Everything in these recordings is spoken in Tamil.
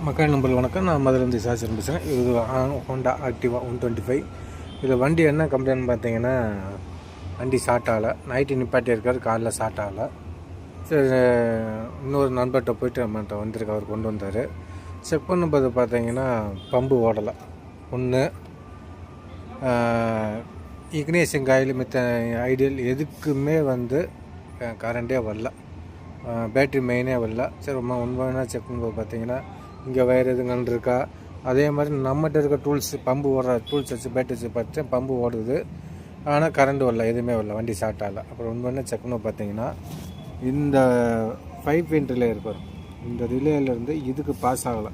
மக்கள் நம்பர் வணக்கம். நான் மதுலேருந்து சாட்சி பேசுகிறேன். இது ஹோண்டா ஆக்டிவா 125. இதில் வண்டி என்ன கம்ப்ளைண்ட் பார்த்தீங்கன்னா, வண்டி ஸ்டார்ட் ஆகலை. நைட்டு நிப்பாட்டி இருக்கார், காலைல ஸ்டார்ட் ஆகலை. சரி, இன்னொரு நண்பர்கிட்ட போயிட்டு நம்மகிட்ட வந்திருக்கு, அவர் கொண்டு வந்தார். செக் பண்ணும்போது பார்த்தீங்கன்னா பம்பு ஓடலை. ஒன்று இக்னேஷன் காயில் மித்த ஐடியல் எதுக்குமே கரண்டே வரல, பேட்ரி மெயினே வரல. சரி, உண்மையான செக் பண்ணும்போது பார்த்தீங்கன்னா இங்கே வயர் எதுங்கன்னு இருக்கா. அதே மாதிரி நம்மகிட்ட இருக்க டூல்ஸ், பம்பு ஓடுற டூல்ஸ் வச்சு பேட்டரி வச்சு பார்த்தேன், பம்பு ஓடுது. ஆனால் கரண்ட் வரல, எதுவுமே வரல, வண்டி ஸ்டார்ட் ஆகலை. அப்புறம் உண்மையான செக் பண்ண பார்த்தீங்கன்னா இந்த 5 பின் ரிலே இருக்கும், இந்த ரிலேலேருந்து இதுக்கு பாஸ் ஆகலை,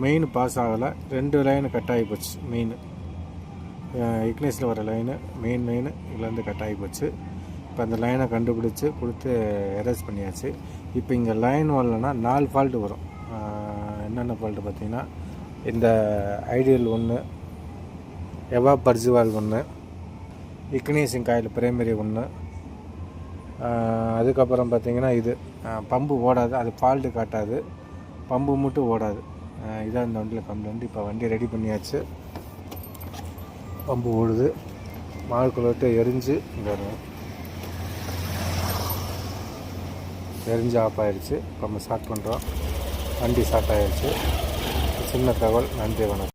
மெயின் பாஸ் ஆகலை. 2 லைனு கட் ஆகி போச்சு. மெயின் இக்னேஸில் வர லைனு மெயின் இதுலேருந்து கட் ஆகி போச்சு. இப்போ அந்த லைனை கண்டுபிடிச்சி கொடுத்து எரேஸ் பண்ணியாச்சு. இப்போ இங்கே லைன் வரலன்னா 4 ஃபால்ட்டு வரும். என்னென்ன ஃபால்ட்டு பார்த்தீங்கன்னா, இந்த ஐடியல் 1, எவா பர்ஜுவால் 1, இக்னேஷன் காயில் பிரைமரி 1, அதுக்கப்புறம் பார்த்தீங்கன்னா இது பம்பு ஓடாது, அது ஃபால்ட்டு காட்டாது, பம்பு மட்டும் ஓடாது. இதான் இந்த வண்டியில் கம்ப்ளைண்ட். இப்போ வண்டி ரெடி பண்ணியாச்சு, பம்பு ஓடுது, மாவுக்குள்ளே எரிஞ்சு எரிஞ்சு ஆஃப் ஆகிடுச்சு. இப்போ நம்ம ஸ்டார்ட் பண்ணுறோம், வண்டி ஸ்டார்ட் ஆகிடுச்சு. சின்ன தகவல். நன்றி, வணக்கம்.